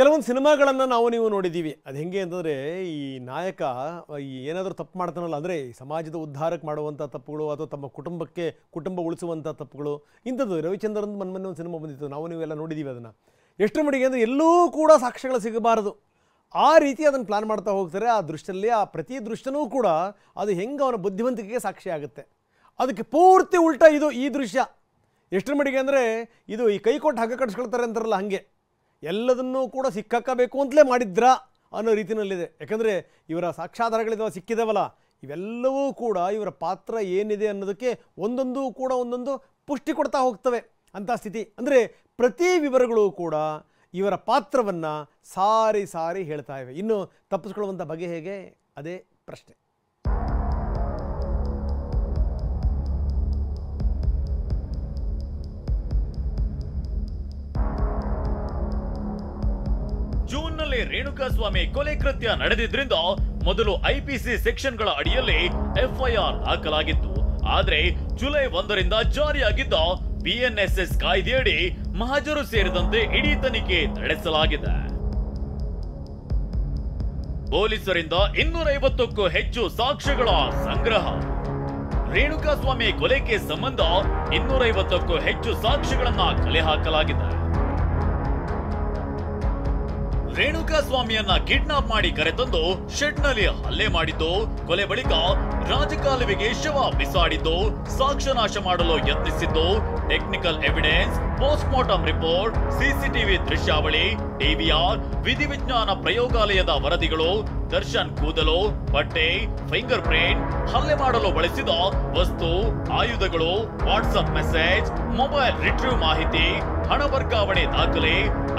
ಕೆಲವೊಂದು ಸಿನಿಮಾಗಳನ್ನು ನೀವು ನೋಡಿದ್ದೀವಿ. ಅದು ಹೆಂಗೆ ಅಂತಂದರೆ, ಈ ನಾಯಕ ಏನಾದರೂ ತಪ್ಪು ಮಾಡ್ತಾನಲ್ಲ, ಅಂದರೆ ಸಮಾಜದ ಉದ್ಧಾರಕ್ಕೆ ಮಾಡುವಂಥ ತಪ್ಪುಗಳು ಅಥವಾ ತಮ್ಮ ಕುಟುಂಬ ಉಳಿಸುವಂಥ ತಪ್ಪುಗಳು, ಇಂಥದ್ದು ರವಿಚಂದ್ರನ್ ಮೊನ್ನೆ ಒಂದು ಸಿನಿಮಾ ಬಂದಿತ್ತು, ನೀವೆಲ್ಲ ನೋಡಿದ್ದೀವಿ ಅದನ್ನು. ಎಷ್ಟರ ಮಟ್ಟಿಗೆ ಅಂದರೆ ಎಲ್ಲೂ ಕೂಡ ಸಾಕ್ಷ್ಯಗಳು ಸಿಗಬಾರದು, ಆ ರೀತಿ ಅದನ್ನು ಪ್ಲಾನ್ ಮಾಡ್ತಾ ಹೋಗ್ತಾರೆ. ಆ ದೃಶ್ಯದಲ್ಲಿ ಆ ಪ್ರತಿ ದೃಶ್ಯನೂ ಕೂಡ ಅದು ಹೆಂಗೆ ಅವನ ಬುದ್ಧಿವಂತಿಕೆಗೆ ಸಾಕ್ಷಿ ಆಗುತ್ತೆ. ಅದಕ್ಕೆ ಪೂರ್ತಿ ಉಲ್ಟಾ ಈ ದೃಶ್ಯ. ಎಷ್ಟರ ಮಟ್ಟಿಗೆ ಅಂದರೆ ಇದು ಈ ಕೈ ಕೊಟ್ಟು ಹಗ್ಗ ಕಟ್ಸ್ಕೊಳ್ತಾರೆ ಅಂತಾರಲ್ಲ, ಹಾಗೆ ಎಲ್ಲದನ್ನೂ ಕೂಡ ಸಿಕ್ಕಾಕಬೇಕು ಅಂತಲೇ ಮಾಡಿದ್ರಾ ಅನ್ನೋ ರೀತಿಯಲ್ಲಿದೆ. ಯಾಕಂದರೆ ಇವರ ಸಾಕ್ಷ್ಯಾಧಾರಗಳಿದಾವೆ, ಸಿಕ್ಕಿದಾವಲ್ಲ, ಇವೆಲ್ಲವೂ ಕೂಡ ಇವರ ಪಾತ್ರ ಏನಿದೆ ಅನ್ನೋದಕ್ಕೆ ಒಂದೊಂದು ಪುಷ್ಟಿ ಕೊಡ್ತಾ ಹೋಗ್ತವೆ ಅಂಥ ಸ್ಥಿತಿ. ಅಂದರೆ ಪ್ರತಿ ವಿವರಗಳು ಕೂಡ ಇವರ ಪಾತ್ರವನ್ನು ಸಾರಿ ಹೇಳ್ತಾ ಇವೆ. ಇನ್ನು ತಪ್ಪಿಸ್ಕೊಳ್ಳುವಂಥ ಬಗೆ ಹೇಗೆ, ಅದೇ ಪ್ರಶ್ನೆ. ಜೂನ್ನಲ್ಲಿ ರೇಣುಕಾಸ್ವಾಮಿ ಕೊಲೆ ಕೃತ್ಯ ನಡೆದಿದ್ರಿಂದ ಮೊದಲು ಐಪಿಸಿ ಸೆಕ್ಷನ್ಗಳ ಅಡಿಯಲ್ಲಿ ಎಫ್ಐಆರ್ ಹಾಕಲಾಗಿತ್ತು. ಆದ್ರೆ ಜುಲೈ 1ರಿಂದ ಜಾರಿಯಾಗಿದ್ದ ಬಿಎನ್ಎಸ್ಎಸ್ ಕಾಯ್ದೆಯಡಿ ಮಹಜರು ಸೇರಿದಂತೆ ಇಡೀ ತನಿಖೆ ನಡೆಸಲಾಗಿದೆ. ಪೊಲೀಸರಿಂದ 250ಕ್ಕೂ ಹೆಚ್ಚು ಸಾಕ್ಷ್ಯಗಳ ಸಂಗ್ರಹ. ರೇಣುಕಾಸ್ವಾಮಿ ಕೊಲೆಗೆ ಸಂಬಂಧ 250ಕ್ಕೂ ಹೆಚ್ಚು ಸಾಕ್ಷ್ಯಗಳನ್ನ ಕಲೆ ಹಾಕಲಾಗಿದೆ. ರೇಣುಕಾಸ್ವಾಮಿಯನ್ನ ಕಿಡ್ನಾಪ್ ಮಾಡಿ ಕರೆತಂದು ಶೆಡ್ನಲ್ಲಿ ಹಲ್ಲೆ ಮಾಡಿದ್ದು, ಕೊಲೆ ಬಳಿಕ ರಾಜಕಾಲುವೆಗೆ ಶವ ಬಿಸಾಡಿದ್ದು, ಸಾಕ್ಷ್ಯ ನಾಶ ಮಾಡಲು ಯತ್ನಿಸಿದ್ದು, technical evidence, post mortem report, CCTV ದೃಶ್ಯಾವಳಿ, ಡಿವಿಆರ್, ವಿಧಿವಿಜ್ಞಾನ ಪ್ರಯೋಗಾಲಯದ ವರದಿಗಳು, ದರ್ಶನ್ ಕೂದಲು, ಬಟ್ಟೆ, ಫಿಂಗರ್ ಪ್ರಿಂಟ್, ಹಲ್ಲೆ ಮಾಡಲು ಬಳಸಿದ ವಸ್ತು, ಆಯುಧಗಳು, ವಾಟ್ಸ್ಆಪ್ ಮೆಸೇಜ್, ಮೊಬೈಲ್ ರಿಟ್ರೀವ್ ಮಾಹಿತಿ, ಹಣ ವರ್ಗಾವಣೆ ದಾಖಲೆ,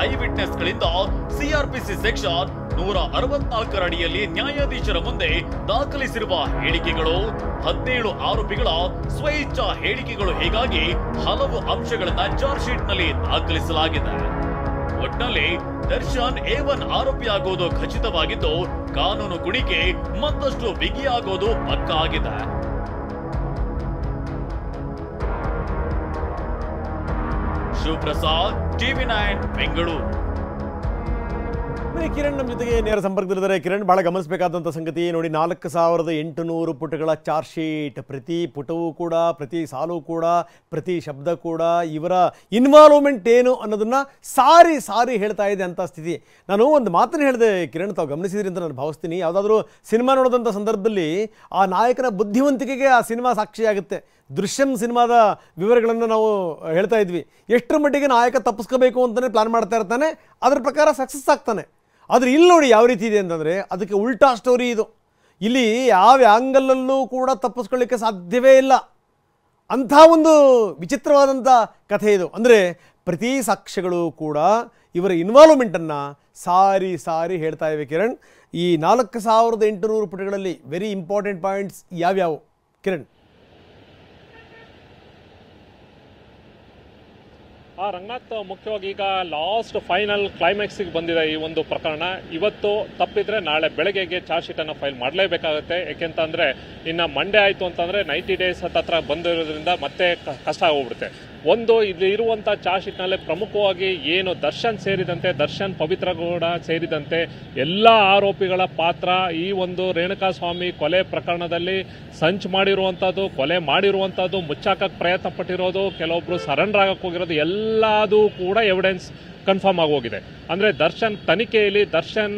ಐ ವಿಟ್ನೆಸ್ ಗಳಿಂದ ಸಿಆರ್ಪಿಸಿ ಸೆಕ್ಷನ್ 164 ಅಡಿಯಲ್ಲಿ ನ್ಯಾಯಾಧೀಶರ ಮುಂದೆ ದಾಖಲಿಸಿರುವ ಹೇಳಿಕೆಗಳು, 17 ಆರೋಪಿಗಳ ಸ್ವಇಚ್ಛಾ ಹೇಳಿಕೆಗಳು, ಹೀಗಾಗಿ ಹಲವು ಅಂಶಗಳನ್ನ ಚಾರ್ಜ್ ಶೀಟ್ ನಲ್ಲಿ ದಾಖಲಿಸಲಾಗಿದೆ. ಒಟ್ಟಿನಲ್ಲಿ ದರ್ಶನ್ A1 ಆರೋಪಿಯಾಗುವುದು ಖಚಿತವಾಗಿದ್ದು, ಕಾನೂನು ಕುಣಿಕೆ ಮತ್ತಷ್ಟು ಬಿಗಿಯಾಗೋದು ಪಕ್ಕಾ ಆಗಿದೆ. ಶಿವಪ್ರಸಾದ್, TV9 ಬೆಂಗಳೂರು. ಕಿರಣ್ ನಮ್ಮ ಜೊತೆಗೆ ನೇರ ಸಂಪರ್ಕದಲ್ಲಿದ್ದಾರೆ. ಕಿರಣ್, ಬಹಳ ಗಮನಿಸಬೇಕಾದಂಥ ಸಂಗತಿ ನೋಡಿ, 4800 ಪುಟಗಳ ಚಾರ್ಜ್ ಶೀಟ್. ಪ್ರತಿ ಪುಟವೂ ಕೂಡ, ಪ್ರತಿ ಸಾಲು ಕೂಡ, ಪ್ರತಿ ಶಬ್ದ ಕೂಡ ಇವರ ಇನ್ವಾಲ್ವ್ಮೆಂಟ್ ಏನು ಅನ್ನೋದನ್ನು ಸಾರಿ ಹೇಳ್ತಾ ಇದೆ ಅಂತ ಸ್ಥಿತಿ. ನಾನು ಒಂದು ಮಾತನ್ನು ಹೇಳಿದೆ ಕಿರಣ್, ತಾವು ಗಮನಿಸಿದ್ರಿ ಅಂತ ನಾನು ಭಾವಿಸ್ತೀನಿ. ಯಾವುದಾದ್ರೂ ಸಿನಿಮಾ ನೋಡೋದಂಥ ಸಂದರ್ಭದಲ್ಲಿ ಆ ನಾಯಕನ ಬುದ್ಧಿವಂತಿಕೆಗೆ ಆ ಸಿನಿಮಾ ಸಾಕ್ಷಿಯಾಗುತ್ತೆ. ದೃಶ್ಯಂ ಸಿನಿಮಾದ ವಿವರಗಳನ್ನು ನಾವು ಹೇಳ್ತಾ ಇದ್ವಿ. ಎಷ್ಟರ ಮಟ್ಟಿಗೆ ನಾಯಕ ತಪ್ಪಿಸ್ಕೋಬೇಕು ಅಂತಲೇ ಪ್ಲಾನ್ ಮಾಡ್ತಾ ಇರ್ತಾನೆ, ಅದರ ಪ್ರಕಾರ ಸಕ್ಸಸ್ ಆಗ್ತಾನೆ. ಆದರೆ ಇಲ್ಲಿ ನೋಡಿ ಯಾವ ರೀತಿ ಇದೆ ಅಂತಂದರೆ, ಅದಕ್ಕೆ ಉಲ್ಟಾ ಸ್ಟೋರಿ ಇದು. ಇಲ್ಲಿ ಯಾವ ಆ್ಯಂಗಲಲ್ಲೂ ಕೂಡ ತಪ್ಪಿಸ್ಕೊಳ್ಳಿಕ್ಕೆ ಸಾಧ್ಯವೇ ಇಲ್ಲ. ಅಂಥ ಒಂದು ವಿಚಿತ್ರವಾದಂಥ ಕಥೆ ಇದು. ಅಂದರೆ ಪ್ರತಿ ಸಾಕ್ಷ್ಯಗಳು ಕೂಡ ಇವರ ಇನ್ವಾಲ್ವ್ಮೆಂಟನ್ನು ಸಾರಿ ಹೇಳ್ತಾ ಇವೆ. ಕಿರಣ್, ಈ 4800 ಪುಟಗಳಲ್ಲಿ ವೆರಿ ಇಂಪಾರ್ಟೆಂಟ್ ಪಾಯಿಂಟ್ಸ್ ಯಾವ್ಯಾವು ಕಿರಣ್? ರಂಗನಾಥ್, ಮುಖ್ಯವಾಗಿ ಈಗ ಲಾಸ್ಟ್ ಫೈನಲ್ ಕ್ಲೈಮ್ಯಾಕ್ಸಿಗೆ ಬಂದಿದೆ ಈ ಒಂದು ಪ್ರಕರಣ. ಇವತ್ತು ತಪ್ಪಿದ್ರೆ ನಾಳೆ ಬೆಳಗ್ಗೆಗೆ ಚಾರ್ಜ್ ಶೀಟನ್ನು ಫೈಲ್ ಮಾಡಲೇಬೇಕಾಗುತ್ತೆ. ಯಾಕೆಂತಂದರೆ ಇನ್ನು ಮಂಡೇ ಆಯಿತು ಅಂತಂದರೆ 90 ಡೇಸ್ ಹತ್ರ ಬಂದಿರೋದ್ರಿಂದ ಮತ್ತೆ ಕಷ್ಟ ಆಗೋಗ್ಬಿಡುತ್ತೆ. ಒಂದು ಇಲ್ಲಿ ಇರುವಂಥ ಚಾರ್ಜ್ ಶೀಟ್ನಲ್ಲೇ ಪ್ರಮುಖವಾಗಿ ಏನು ದರ್ಶನ್ ಸೇರಿದಂತೆ, ದರ್ಶನ್ ಪವಿತ್ರಗೌಡ ಸೇರಿದಂತೆ ಎಲ್ಲ ಆರೋಪಿಗಳ ಪಾತ್ರ ಈ ಒಂದು ರೇಣುಕಾಸ್ವಾಮಿ ಕೊಲೆ ಪ್ರಕರಣದಲ್ಲಿ ಸಂಚು ಮಾಡಿರುವಂಥದ್ದು, ಕೊಲೆ ಮಾಡಿರುವಂಥದ್ದು, ಮುಚ್ಚಾಕಕ್ಕೆ ಪ್ರಯತ್ನ ಪಟ್ಟಿರೋದು, ಕೆಲವೊಬ್ಬರು ಸರೆಂಡರ್ ಆಗಕ್ಕೆ ಹೋಗಿರೋದು, ಎಲ್ಲದೂ ಕೂಡ ಎವಿಡೆನ್ಸ್ ಕನ್ಫರ್ಮ್ ಆಗೋಗಿದೆ. ಅಂದರೆ ದರ್ಶನ್ ತನಿಖೆಯಲ್ಲಿ ದರ್ಶನ್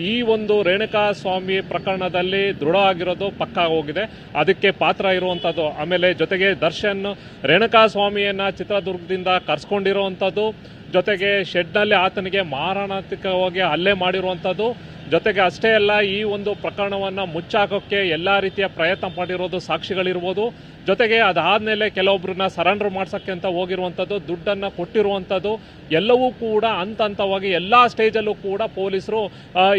ಈ ಒಂದು ರೇಣುಕಾಸ್ವಾಮಿ ಪ್ರಕರಣದಲ್ಲಿ ದೃಢ ಆಗಿರೋದು ಪಕ್ಕಾ ಹೋಗಿದೆ, ಅದಕ್ಕೆ ಪಾತ್ರ ಇರುವಂಥದ್ದು. ಆಮೇಲೆ ಜೊತೆಗೆ ದರ್ಶನ್ ರೇಣುಕಾಸ್ವಾಮಿಯನ್ನು ಚಿತ್ರದುರ್ಗದಿಂದ ಕರ್ಸ್ಕೊಂಡಿರುವಂಥದ್ದು, ಜೊತೆಗೆ ಶೆಡ್ನಲ್ಲಿ ಆತನಿಗೆ ಮಾರಣಾಂತಿಕವಾಗಿ ಹಲ್ಲೆ ಮಾಡಿರುವಂಥದ್ದು, ಜೊತೆಗೆ ಅಷ್ಟೇ ಅಲ್ಲ ಈ ಒಂದು ಪ್ರಕರಣವನ್ನು ಮುಚ್ಚಾಕೋಕ್ಕೆ ಎಲ್ಲ ರೀತಿಯ ಪ್ರಯತ್ನ ಮಾಡಿರೋದು ಸಾಕ್ಷಿಗಳಿರ್ಬೋದು. ಜೊತೆಗೆ ಅದಾದಮೇಲೆ ಕೆಲವೊಬ್ಬರನ್ನ ಸರೆಂಡರ್ ಮಾಡ್ಸೋಕ್ಕೆ ಅಂತ ಹೋಗಿರುವಂಥದ್ದು, ದುಡ್ಡನ್ನು ಕೊಟ್ಟಿರುವಂಥದ್ದು ಎಲ್ಲವೂ ಕೂಡ ಹಂತವಾಗಿ ಎಲ್ಲ ಸ್ಟೇಜಲ್ಲೂ ಕೂಡ ಪೊಲೀಸರು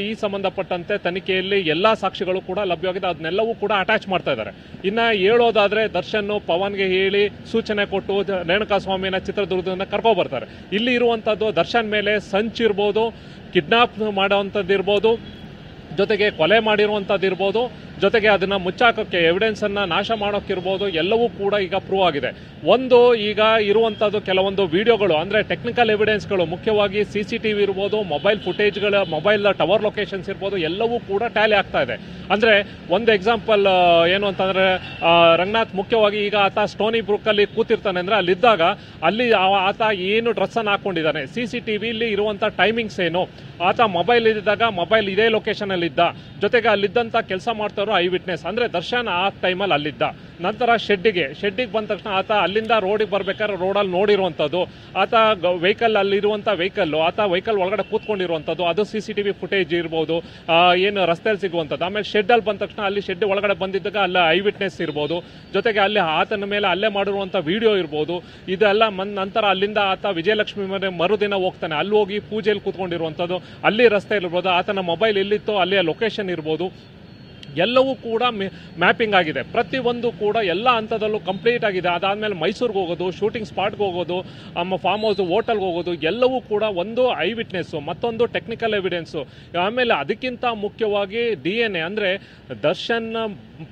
ಈ ಸಂಬಂಧಪಟ್ಟಂತೆ ತನಿಖೆಯಲ್ಲಿ ಎಲ್ಲ ಸಾಕ್ಷಿಗಳು ಕೂಡ ಲಭ್ಯವಾಗಿದೆ, ಅದನ್ನೆಲ್ಲವೂ ಕೂಡ ಅಟ್ಯಾಚ್ ಮಾಡ್ತಾ ಇದ್ದಾರೆ. ಇನ್ನು ಹೇಳೋದಾದರೆ ದರ್ಶನ್ ಪವನ್ಗೆ ಹೇಳಿ ಸೂಚನೆ ಕೊಟ್ಟು ರೇಣುಕಾಸ್ವಾಮಿನ ಚಿತ್ರದುರ್ಗದಿಂದ ಕರ್ಕೊಬರ್ತಾರೆ. ಇಲ್ಲಿ ಇರುವಂಥದ್ದು ದರ್ಶನ್ ಮೇಲೆ ಸಂಚಿರ್ಬೋದು, ಕಿಡ್ನಾಪ್ ಮಾಡೋವಂಥದ್ದು ಇರ್ಬೋದು, ಜೊತೆಗೆ ಕೊಲೆ ಮಾಡಿರುವಂಥದ್ದು ಇರ್ಬೋದು, ಜೊತೆಗೆ ಅದನ್ನ ಮುಚ್ಚಾಕೋಕ್ಕೆ ಎವಿಡೆನ್ಸ್ ಅನ್ನ ನಾಶ ಮಾಡೋಕ್ಕಿರ್ಬೋದು, ಎಲ್ಲವೂ ಕೂಡ ಈಗ ಪ್ರೂವ್ ಆಗಿದೆ. ಒಂದು ಈಗ ಇರುವಂತದ್ದು ಕೆಲವೊಂದು ವಿಡಿಯೋಗಳು ಅಂದ್ರೆ ಟೆಕ್ನಿಕಲ್ ಎವಿಡೆನ್ಸ್ಗಳು, ಮುಖ್ಯವಾಗಿ CCTV ಇರ್ಬೋದು, ಮೊಬೈಲ್ ಫುಟೇಜ್ಗಳ, ಮೊಬೈಲ್ ಟವರ್ ಲೊಕೇಶನ್ಸ್ ಇರ್ಬೋದು, ಎಲ್ಲವೂ ಕೂಡ ಟ್ಯಾಲಿ ಆಗ್ತಾ ಇದೆ. ಅಂದ್ರೆ ಒಂದು ಎಕ್ಸಾಂಪಲ್ ಏನು ಅಂತಂದ್ರೆ ರಂಗನಾಥ್ ಮುಖ್ಯವಾಗಿ ಈಗ ಆತ ಸ್ಟೋನಿ ಬ್ರೂಕ್ ಅಲ್ಲಿ ಕೂತಿರ್ತಾನೆ ಅಂದ್ರೆ ಅಲ್ಲಿದ್ದಾಗ ಅಲ್ಲಿ ಆತ ಏನು ಡ್ರೆಸ್ ಅನ್ನು ಹಾಕೊಂಡಿದ್ದಾನೆ, CCTV ಇಲ್ಲಿ ಇರುವಂತ ಟೈಮಿಂಗ್ಸ್ ಏನು, ಆತ ಮೊಬೈಲ್ ಇದ್ದಾಗ ಮೊಬೈಲ್ ಇದೇ ಲೊಕೇಶನ್ ಅಲ್ಲಿ ಇದ್ದ, ಜೊತೆಗೆ ಅಲ್ಲಿದ್ದಂತ ಕೆಲಸ ಮಾಡ್ತಾರೋ ಐ ವಿಟ್ನೆಸ್ ಅಂದ್ರೆ ದರ್ಶನ್ ಆ ಟೈಮಲ್ಲಿ ಅಲ್ಲಿದ್ದ. ನಂತರ ಶೆಡ್ಡಿಗೆ ಬಂದ ತಕ್ಷಣ ಆತ ಅಲ್ಲಿಂದ ರೋಡಿಗೆ ಬರ್ಬೇಕಾದ್ರೆ ರೋಡಲ್ಲಿ ನೋಡಿರುವಂಥದ್ದು, ಆತ ವೆಹಿಕಲ್ ಅಲ್ಲಿರುವಂಥ ಆತ ವೆಹಿಕಲ್ ಒಳಗಡೆ ಕೂತ್ಕೊಂಡಿರುವಂಥದ್ದು, ಅದು CCTV ಫುಟೇಜ್ ಇರ್ಬೋದು, ಏನು ರಸ್ತೆಯಲ್ಲಿ ಸಿಗುವಂಥದ್ದು. ಆಮೇಲೆ ಶೆಡ್ಡಲ್ಲಿ ಬಂದ ತಕ್ಷಣ ಅಲ್ಲಿ ಶೆಡ್ ಒಳಗಡೆ ಬಂದಿದ್ದಾಗ ಅಲ್ಲಿ ಐ ವಿಟ್ನೆಸ್ ಇರ್ಬೋದು, ಜೊತೆಗೆ ಅಲ್ಲಿ ಆತನ ಮೇಲೆ ಅಲ್ಲೇ ಮಾಡಿರುವಂಥ ವಿಡಿಯೋ ಇರ್ಬೋದು. ಇದೆಲ್ಲ ನಂತರ ಅಲ್ಲಿಂದ ಆತ ವಿಜಯಲಕ್ಷ್ಮಿ ಮನೆ ಮರುದಿನ ಹೋಗ್ತಾನೆ, ಅಲ್ಲಿ ಹೋಗಿ ಪೂಜೆಯಲ್ಲಿ ಕೂತ್ಕೊಂಡಿರುವಂಥದ್ದು, ಅಲ್ಲಿ ರಸ್ತೆ ಇರ್ಬೋದು, ಆತನ ಮೊಬೈಲ್ ಎಲ್ಲಿತ್ತೋ ಅಲ್ಲಿಯ ಲೊಕೇಶನ್ ಇರ್ಬೋದು, ಎಲ್ಲವೂ ಕೂಡ ಮ್ಯಾಪಿಂಗ್ ಆಗಿದೆ. ಪ್ರತಿಯೊಂದು ಕೂಡ ಎಲ್ಲ ಹಂತದಲ್ಲೂ ಕಂಪ್ಲೀಟ್ ಆಗಿದೆ. ಅದಾದಮೇಲೆ ಮೈಸೂರಿಗೆ ಹೋಗೋದು, ಶೂಟಿಂಗ್ ಸ್ಪಾಟ್ಗೆ ಹೋಗೋದು, ಫಾರ್ಮ್ ಹೌಸ್ ಹೋಟೆಲ್ಗೆ ಹೋಗೋದು, ಎಲ್ಲವೂ ಕೂಡ ಒಂದು ಐ ವಿಟ್ನೆಸ್ಸು, ಮತ್ತೊಂದು ಟೆಕ್ನಿಕಲ್ ಎವಿಡೆನ್ಸು. ಆಮೇಲೆ ಅದಕ್ಕಿಂತ ಮುಖ್ಯವಾಗಿ DNA ಅಂದರೆ ದರ್ಶನ್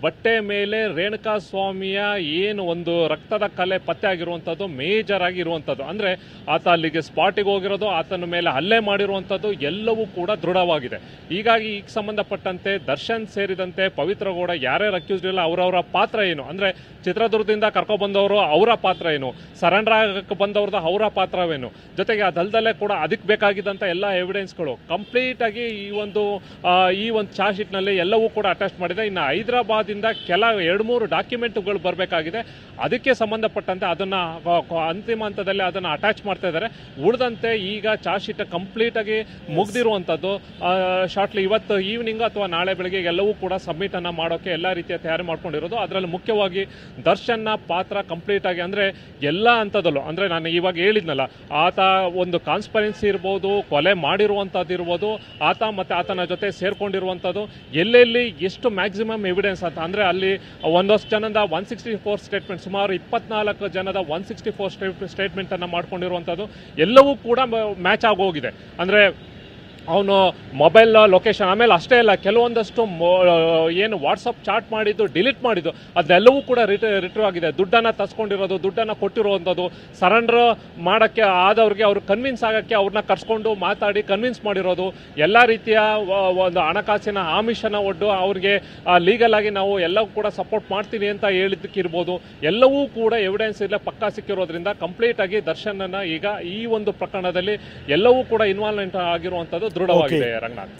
ಬಟ್ಟೆ ಮೇಲೆ ರೇಣುಕಾ ಸ್ವಾಮಿಯ ಏನು ಒಂದು ರಕ್ತದ ಕಲೆ ಪತ್ತೆ ಆಗಿರುವಂಥದ್ದು ಮೇಜರ್ ಆಗಿರುವಂಥದ್ದು, ಅಂದರೆ ಆತ ಅಲ್ಲಿಗೆ ಸ್ಪಾಟಿಗೆ ಹೋಗಿರೋದು, ಆತನ ಮೇಲೆ ಹಲ್ಲೆ ಮಾಡಿರುವಂಥದ್ದು ಎಲ್ಲವೂ ಕೂಡ ದೃಢವಾಗಿದೆ. ಹೀಗಾಗಿ ಈಗ ಸಂಬಂಧಪಟ್ಟಂತೆ ದರ್ಶನ್ ಸೇರಿದಂತೆ ಪವಿತ್ರ ಗೌಡ ಯಾರ್ಯಾರು ಅಕ್ಯೂಸ್ಡ್ ಇಲ್ಲ ಅವರವರ ಪಾತ್ರ ಏನು, ಅಂದರೆ ಚಿತ್ರದುರ್ಗದಿಂದ ಕರ್ಕೊಬಂದವರು ಅವರ ಪಾತ್ರ ಏನು, ಸರೆಂಡರ್ ಆಗಕ್ಕೆ ಬಂದವ್ರದ್ದು ಅವರ ಪಾತ್ರವೇನು, ಜೊತೆಗೆ ಅದಲ್ದಲ್ಲೇ ಕೂಡ ಅದಕ್ಕೆ ಬೇಕಾಗಿದ್ದಂಥ ಎಲ್ಲ ಎವಿಡೆನ್ಸ್ಗಳು ಕಂಪ್ಲೀಟ್ ಆಗಿ ಈ ಒಂದು ಚಾರ್ಜ್ ಶೀಟ್ನಲ್ಲಿ ಎಲ್ಲವೂ ಕೂಡ ಅಟ್ಯಾಚ್ ಮಾಡಿದೆ. ಇನ್ನು ಹೈದರಾಬಾದಿಂದ ಕೆಲ 2-3 ಡಾಕ್ಯುಮೆಂಟ್ಗಳು ಬರಬೇಕಾಗಿದೆ, ಅದಕ್ಕೆ ಸಂಬಂಧಪಟ್ಟಂತೆ ಅದನ್ನು ಅಂತಿಮ ಹಂತದಲ್ಲಿ ಅದನ್ನು ಅಟ್ಯಾಚ್ ಮಾಡ್ತಾ ಇದ್ದಾರೆ. ಉಳಿದಂತೆ ಈಗ ಚಾರ್ಜ್ ಶೀಟ್ ಕಂಪ್ಲೀಟ್ ಆಗಿ ಮುಗ್ದಿರುವಂಥದ್ದು, ಶಾರ್ಟ್ಲಿ ಇವತ್ತು ಈವ್ನಿಂಗ್ ಅಥವಾ ನಾಳೆ ಬೆಳಗ್ಗೆ ಎಲ್ಲವೂ ಕೂಡ ಸಬ್ಮಿಟ್ ಅನ್ನ ಮಾಡೋಕೆ ಎಲ್ಲ ರೀತಿಯ ತಯಾರಿ ಮಾಡ್ಕೊಂಡಿರೋದು. ಅದರಲ್ಲಿ ಮುಖ್ಯವಾಗಿ ದರ್ಶನ್ನ ಪಾತ್ರ ಕಂಪ್ಲೀಟ್ ಆಗಿ ಅಂದರೆ ಎಲ್ಲ ಹಂತದಲ್ಲೂ, ಅಂದರೆ ನಾನು ಇವಾಗ ಹೇಳಿದ್ನಲ್ಲ, ಆತ ಒಂದು ಕಾನ್ಸ್ಪರೆನ್ಸಿ ಇರ್ಬೋದು, ಕೊಲೆ ಮಾಡಿರುವಂಥದ್ದು ಇರ್ಬೋದು, ಆತ ಮತ್ತು ಆತನ ಜೊತೆ ಸೇರ್ಕೊಂಡಿರುವಂಥದ್ದು, ಎಲ್ಲೆಲ್ಲಿ ಎಷ್ಟು ಮ್ಯಾಕ್ಸಿಮಮ್ ಎವಿಡೆನ್ಸ್ ಅಂತ ಅಂದರೆ ಅಲ್ಲಿ ಒಂದಷ್ಟು ಜನದ 164 ಸ್ಟೇಟ್ಮೆಂಟ್, ಸುಮಾರು 24 ಜನದ 164 ಸ್ಟೇಟ್ಮೆಂಟನ್ನು ಮಾಡ್ಕೊಂಡಿರುವಂಥದ್ದು ಎಲ್ಲವೂ ಕೂಡ ಮ್ಯಾಚ್ ಆಗೋಗಿದೆ. ಅಂದರೆ ಅವನು ಮೊಬೈಲ್ ಲೊಕೇಶನ್, ಆಮೇಲೆ ಅಷ್ಟೇ ಅಲ್ಲ ಕೆಲವೊಂದಷ್ಟು ಏನು ವಾಟ್ಸಪ್ ಚಾಟ್ ಮಾಡಿದ್ದು ಡಿಲೀಟ್ ಮಾಡಿದ್ದು ಅದೆಲ್ಲವೂ ಕೂಡ ರಿಟ್ರೀವ್ ಆಗಿದೆ. ದುಡ್ಡನ್ನು ತಸ್ಕೊಂಡಿರೋದು, ದುಡ್ಡನ್ನು ಕೊಟ್ಟಿರುವಂಥದ್ದು, ಸರೆಂಡರ್ ಮಾಡೋಕ್ಕೆ ಆದವ್ರಿಗೆ ಅವ್ರು ಕನ್ವಿನ್ಸ್ ಆಗೋಕ್ಕೆ ಅವ್ರನ್ನ ಕರ್ಸ್ಕೊಂಡು ಮಾತಾಡಿ ಕನ್ವಿನ್ಸ್ ಮಾಡಿರೋದು, ಎಲ್ಲ ರೀತಿಯ ಒಂದು ಹಣಕಾಸಿನ ಆಮಿಷನ ಒಡ್ಡು ಅವ್ರಿಗೆ ಲೀಗಲ್ ಆಗಿ ನಾವು ಎಲ್ಲವೂ ಕೂಡ ಸಪೋರ್ಟ್ ಮಾಡ್ತೀವಿ ಅಂತ ಹೇಳಿದ್ದಕ್ಕಿರ್ಬೋದು, ಎಲ್ಲವೂ ಕೂಡ ಎವಿಡೆನ್ಸ್ ಇಲ್ಲ ಪಕ್ಕಾ ಸಿಕ್ಕಿರೋದ್ರಿಂದ ಕಂಪ್ಲೀಟ್ ಆಗಿ ದರ್ಶನನ್ನ ಈಗ ಈ ಒಂದು ಪ್ರಕರಣದಲ್ಲಿ ಎಲ್ಲವೂ ಕೂಡ ಇನ್ವಾಲ್ವ್ಮೆಂಟ್ ಆಗಿರುವಂಥದ್ದು ದೃಢವಾಗಿದೆ. ರಂಗನಾಥ್,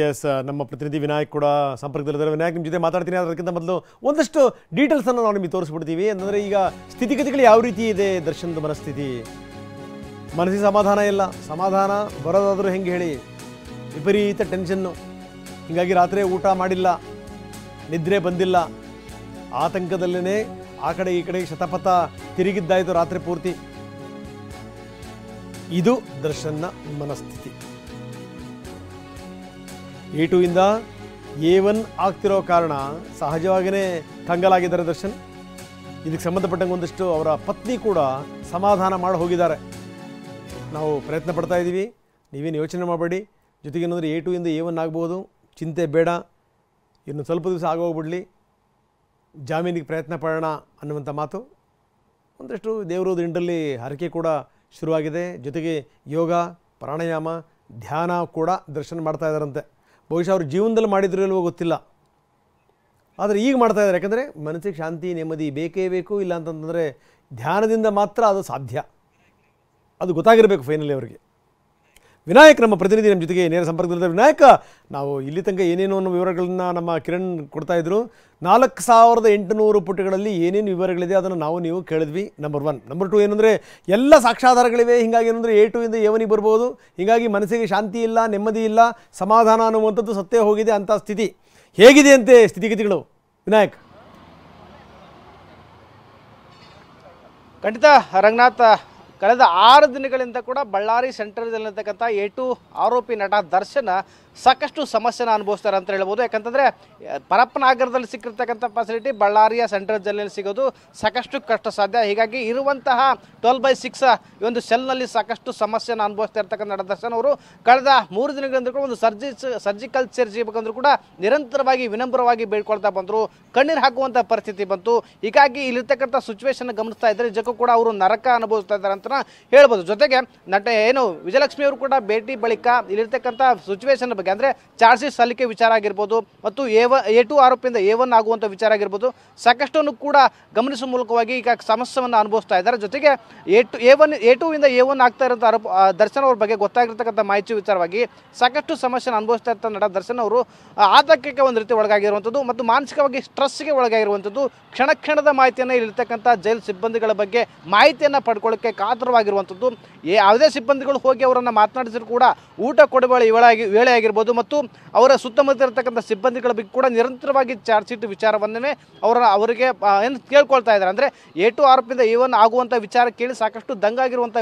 ಎಸ್ ನಮ್ಮ ಪ್ರತಿನಿಧಿ ವಿನಾಯಕ್ ಕೂಡ ಸಂಪರ್ಕದಲ್ಲಿದ್ದಾರೆ. ವಿನಾಯಕ್, ನಿಮ್ಮ ಜೊತೆ ಮಾತಾಡ್ತೀನಿ. ಅದಕ್ಕಿಂತ ಮೊದಲು ಒಂದಷ್ಟು ಡೀಟೇಲ್ಸನ್ನು ನಾವು ನಿಮಗೆ ತೋರಿಸ್ಬಿಡ್ತೀವಿ. ಅಂತಂದರೆ ಈಗ ಸ್ಥಿತಿಗತಿಗಳು ಯಾವ ರೀತಿ ಇದೆ, ದರ್ಶನದ ಮನಸ್ಥಿತಿ, ಮನಸ್ಸಿಗೆ ಸಮಾಧಾನ ಇಲ್ಲ, ಸಮಾಧಾನ ಬರೋದಾದರೂ ಹೆಂಗೆ ಹೇಳಿ, ವಿಪರೀತ ಟೆನ್ಷನ್ನು, ಹೀಗಾಗಿ ರಾತ್ರಿ ಊಟ ಮಾಡಿಲ್ಲ, ನಿದ್ರೆ ಬಂದಿಲ್ಲ, ಆತಂಕದಲ್ಲೇ ಆ ಕಡೆ ಈ ಕಡೆ ಶತಪಥ ತಿರುಗಿದ್ದಾಯಿತು ರಾತ್ರಿ ಪೂರ್ತಿ. ಇದು ದರ್ಶನ್ನ ಮನಸ್ಥಿತಿ. A2 ಇಂದ A1 ಆಗ್ತಿರೋ ಕಾರಣ ಸಹಜವಾಗಿಯೇ ಕಂಗಲಾಗಿದ್ದಾರೆ ದರ್ಶನ್. ಇದಕ್ಕೆ ಸಂಬಂಧಪಟ್ಟಂಗೆ ಒಂದಷ್ಟು ಅವರ ಪತ್ನಿ ಕೂಡ ಸಮಾಧಾನ ಮಾಡಿ ಹೋಗಿದ್ದಾರೆ. ನಾವು ಪ್ರಯತ್ನ ಪಡ್ತಾ ಇದ್ದೀವಿ, ನೀವೇನು ಯೋಚನೆ ಮಾಡಬೇಡಿ, ಜೊತೆಗೆ ಏನಂದರೆ A2 ಇಂದ A1 ಆಗ್ಬೋದು, ಚಿಂತೆ ಬೇಡ, ಇನ್ನು ಸ್ವಲ್ಪ ದಿವಸ ಆಗೋಗ್ಬಿಡಲಿ, ಜಾಮೀನಿಗೆ ಪ್ರಯತ್ನ ಪಡೋಣ ಅನ್ನುವಂಥ ಮಾತು. ಒಂದಷ್ಟು ದೇವರ ದಿಂಡಲ್ಲಿ ಹರಕೆ ಕೂಡ ಶುರುವಾಗಿದೆ. ಜೊತೆಗೆ ಯೋಗ, ಪ್ರಾಣಾಯಾಮ, ಧ್ಯಾನ ಕೂಡ ದರ್ಶನ ಮಾಡ್ತಾ ಇದ್ದಾರಂತೆ. ಬಹುಶಃ ಅವರು ಜೀವನದಲ್ಲಿ ಮಾಡಿದ್ರು ಇಲ್ವೋ ಗೊತ್ತಿಲ್ಲ, ಆದರೆ ಈಗ ಮಾಡ್ತಾ ಇದ್ದಾರೆ. ಯಾಕಂದರೆ ಮನಸ್ಸಿಗೆ ಶಾಂತಿ ನೆಮ್ಮದಿ ಬೇಕೇ ಬೇಕು, ಇಲ್ಲ ಅಂತಂದರೆ ಧ್ಯಾನದಿಂದ ಮಾತ್ರ ಅದು ಸಾಧ್ಯ, ಅದು ಗೊತ್ತಾಗಿರಬೇಕು ಫೈನಲಿ ಅವರಿಗೆ. ವಿನಾಯಕ್ ನಮ್ಮ ಪ್ರತಿನಿಧಿ ನಮ್ಮ ಜೊತೆಗೆ ನೇರ ಸಂಪರ್ಕದಲ್ಲಿದ್ದಾರೆ. ವಿನಾಯಕ, ನಾವು ಇಲ್ಲಿ ತನಕ ಏನೇನೋ ಅನ್ನೋ ವಿವರಗಳನ್ನ ನಮ್ಮ ಕಿರಣ್ ಕೊಡ್ತಾಯಿದ್ರು. 4800 ಪುಟಗಳಲ್ಲಿ ಏನೇನು ವಿವರಗಳಿದೆ ಅದನ್ನು ನಾವು ನೀವು ಕೇಳಿದ್ವಿ. ನಂಬರ್ 1. ನಂಬರ್ 2 ಏನಂದರೆ ಎಲ್ಲ ಸಾಕ್ಷ್ಯಾಧಾರಗಳಿವೆ. ಹೀಗಾಗಿ ಏನಂದರೆ A2 ಇಂದ A1 ಬರ್ಬೋದು. ಹೀಗಾಗಿ ಮನಸ್ಸಿಗೆ ಶಾಂತಿ ಇಲ್ಲ, ನೆಮ್ಮದಿ ಇಲ್ಲ, ಸಮಾಧಾನ ಅನ್ನುವಂಥದ್ದು ಸತ್ತೇ ಹೋಗಿದೆ ಅಂಥ ಸ್ಥಿತಿ. ಹೇಗಿದೆ ಅಂತೆ ಸ್ಥಿತಿಗತಿಗಳು ವಿನಾಯಕ್? ಖಂಡಿತ ರಂಗನಾಥ್, ಕಳೆದ 6 ದಿನಗಳಿಂದ ಕೂಡ ಬಳ್ಳಾರಿ ಸೆಂಟ್ರಲ್ನಲ್ಲಿರ್ತಕ್ಕಂಥ A2 ಆರೋಪಿ ನಟ ದರ್ಶನ್ ಸಾಕಷ್ಟು ಸಮಸ್ಯೆನ ಅನುಭವಿಸ್ತಾರೆ ಅಂತ ಹೇಳ್ಬೋದು. ಯಾಕಂತಂದರೆ ಪರಪ್ಪನಗರದಲ್ಲಿ ಸಿಕ್ಕಿರ್ತಕ್ಕಂಥ ಫೆಸಿಲಿಟಿ ಬಳ್ಳಾರಿಯ ಸೆಂಟ್ರಲ್ ಜೈಲಿನಲ್ಲಿ ಸಿಗೋದು ಸಾಕಷ್ಟು ಕಷ್ಟ ಸಾಧ್ಯ. ಹೀಗಾಗಿ ಇರುವಂತಹ 12/6 ಈ ಒಂದು ಸೆಲ್ನಲ್ಲಿ ಸಾಕಷ್ಟು ಸಮಸ್ಯೆನ ಅನುಭವಿಸ್ತಾ ಇರ್ತಕ್ಕಂಥ ದರ್ಶನ್ ಅವರು ಕಳೆದ 3 ದಿನಗಳಿಂದ ಕೂಡ ಒಂದು ಸರ್ಜಿಕಲ್ ಸರ್ಜರಿ ಬೇಕಂದ್ರೂ ಕೂಡ ನಿರಂತರವಾಗಿ ವಿನಮ್ರವಾಗಿ ಬೇಡ್ಕೊಳ್ತಾ ಬಂದರು. ಕಣ್ಣೀರು ಹಾಕುವಂಥ ಪರಿಸ್ಥಿತಿ ಬಂತು. ಹೀಗಾಗಿ ಇಲ್ಲಿರ್ತಕ್ಕಂಥ ಸಿಚುವೇಶನ್ ಗಮನಿಸ್ತಾ ಇದ್ದಾರೆ. ನಿಜಕ್ಕೂ ಕೂಡ ಅವರು ನರಕ ಅನುಭವಿಸ್ತಾ ಇದ್ದಾರೆ ಅಂತ ಹೇಳ್ಬೋದು. ಜೊತೆಗೆ ವಿಜಯಲಕ್ಷ್ಮಿ ಅವರು ಕೂಡ ಭೇಟಿ ಬಳಿಕ ಇಲ್ಲಿರ್ತಕ್ಕಂಥ ಸಿಚುವೇಶನ್ ಬಗ್ಗೆ ಅಂದರೆ ಚಾರ್ಜ್ ಶೀಟ್ ಸಲ್ಲಿಕೆ ವಿಚಾರ ಆಗಿರ್ಬೋದು ಮತ್ತು A2 ಆರೋಪಿಯಿಂದ A1 ಆಗುವಂಥ ವಿಚಾರ ಆಗಿರ್ಬೋದು ಸಾಕಷ್ಟನ್ನು ಕೂಡ ಗಮನಿಸುವ ಮೂಲಕವಾಗಿ ಈಗ ಸಮಸ್ಯೆಯನ್ನು ಅನುಭವಿಸ್ತಾ ಇದ್ದಾರೆ. ಜೊತೆಗೆ A2 ಇಂದ A1 ಆಗ್ತಾ ಇರೋಂಥ ದರ್ಶನ್ ಅವ್ರ ಬಗ್ಗೆ ಗೊತ್ತಾಗಿರ್ತಕ್ಕಂಥ ಮಾಹಿತಿ ವಿಚಾರವಾಗಿ ಸಾಕಷ್ಟು ಸಮಸ್ಯೆನ ಅನುಭವಿಸ್ತಾ ಇರ್ತಾರೆ ದರ್ಶನ್ ಅವರು. ಆತಂಕಕ್ಕೆ ಒಂದು ರೀತಿ ಒಳಗಾಗಿರುವಂಥದ್ದು ಮತ್ತು ಮಾನಸಿಕವಾಗಿ ಸ್ಟ್ರೆಸ್ಗೆ ಒಳಗಾಗಿರುವಂಥದ್ದು. ಕ್ಷಣದ ಮಾಹಿತಿಯನ್ನು ಇಲ್ಲಿರ್ತಕ್ಕಂಥ ಜೈಲು ಸಿಬ್ಬಂದಿಗಳ ಬಗ್ಗೆ ಮಾಹಿತಿಯನ್ನು ಪಡ್ಕೊಳ್ಳೋಕ್ಕೆ ಕಾತರವಾಗಿರುವಂಥದ್ದು. ಯಾವುದೇ ಸಿಬ್ಬಂದಿಗಳು ಹೋಗಿ ಅವರನ್ನು ಮಾತನಾಡಿಸಿದ್ರು ಕೂಡ ಊಟ ಕೊಡುವ ವೇಳೆ ಆಗಿರ್ಬೋದು ಮತ್ತು ಅವರ ಸುತ್ತಮುತ್ತ ಇರತಕ್ಕಂಥ ಸಿಬ್ಬಂದಿಗಳ ಬಗ್ಗೆ ಕೂಡ ನಿರಂತರವಾಗಿ ಚಾರ್ಜ್ ಶೀಟ್ ವಿಚಾರವನ್ನೇ ಅವರಿಗೆ ಏನು ಕೇಳ್ಕೊಳ್ತಾ ಇದ್ದಾರೆ. ಅಂದರೆ A2 ಆರೋಪಿಯಿಂದ A1 ಆಗುವಂಥ ವಿಚಾರ ಕೇಳಿ ಸಾಕಷ್ಟು ದಂಗಾಗಿರುವಂಥ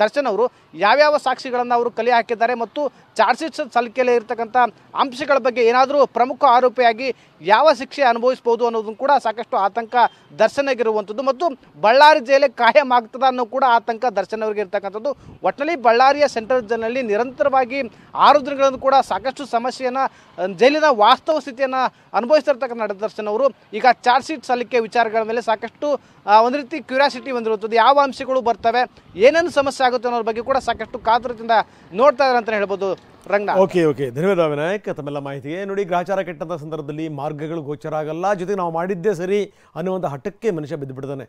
ದರ್ಶನ್ ಅವರು ಯಾವ್ಯಾವ ಸಾಕ್ಷಿಗಳನ್ನು ಅವರು ಕಲೆ ಹಾಕಿದ್ದಾರೆ ಮತ್ತು ಚಾರ್ಜ್ ಶೀಟ್ ಸಲ್ಲಿಕೆಯಲ್ಲಿ ಇರತಕ್ಕಂಥ ಅಂಶಗಳ ಬಗ್ಗೆ ಏನಾದರೂ ಪ್ರಮುಖ ಆರೋಪಿಯಾಗಿ ಯಾವ ಶಿಕ್ಷೆ ಅನುಭವಿಸಬಹುದು ಅನ್ನೋದನ್ನು ಕೂಡ ಸಾಕಷ್ಟು ಆತಂಕ ದರ್ಶನ್ಗಿರುವಂಥದ್ದು ಮತ್ತು ಬಳ್ಳಾರಿ ಜೈಲೇ ಕಾಯಂ ಆಗ್ತದ ಅನ್ನೋ ಕೂಡ ಆತಂಕ ದರ್ಶನ್ ಅವರಿಗೆ ಇರ್ತಕ್ಕಂಥದ್ದು. ಒಟ್ಟಿನಲ್ಲಿ ಬಳ್ಳಾರಿಯ ಸೆಂಟ್ರಲ್ ಜೈಲಿನಲ್ಲಿ ನಿರಂತರವಾಗಿ 6 ದಿನಗಳನ್ನು ಕೂಡ ಸಾಕಷ್ಟು ಸಮಸ್ಯೆಯನ್ನು ಜೈಲಿನ ವಾಸ್ತವ ಸ್ಥಿತಿಯನ್ನು ಅನುಭವಿಸ್ತಿರ್ತಕ್ಕಂಥ ದರ್ಶನ್ ಅವರು ಈಗ ಚಾರ್ಜ್ ಶೀಟ್ ಸಲ್ಲಿಕೆ ವಿಚಾರಗಳ ಮೇಲೆ ಸಾಕಷ್ಟು ಒಂದು ರೀತಿ ಕ್ಯೂರಿಯಾಸಿಟಿ ಹೊಂದಿರುವಂಥದ್ದು. ಯಾವ ಅಂಶಗಳು ಬರ್ತವೆ, ಏನೇನು ಸಮಸ್ಯೆ ಆಗುತ್ತೆ ಅನ್ನೋದ್ರ ಬಗ್ಗೆ ಕೂಡ ಸಾಕಷ್ಟು ಕಾತುರದಿಂದ ನೋಡ್ತಾ ಇದ್ದಾರೆ ಅಂತ ಹೇಳ್ಬೋದು. ಓಕೆ ಧನ್ಯವಾದ ವಿನಾಯಕ್ ತಮ್ಮೆಲ್ಲ ಮಾಹಿತಿಗೆ. ನೋಡಿ, ಗ್ರಹಚಾರ ಕೆಟ್ಟಂಥ ಸಂದರ್ಭದಲ್ಲಿ ಮಾರ್ಗಗಳು ಗೋಚರ ಆಗಲ್ಲ, ಜೊತೆಗೆ ನಾವು ಮಾಡಿದ್ದೇ ಸರಿ ಅನ್ನುವಂಥ ಹಠಕ್ಕೆ ಮನುಷ್ಯ ಬಿದ್ದು ಬಿಡ್ತಾನೆ.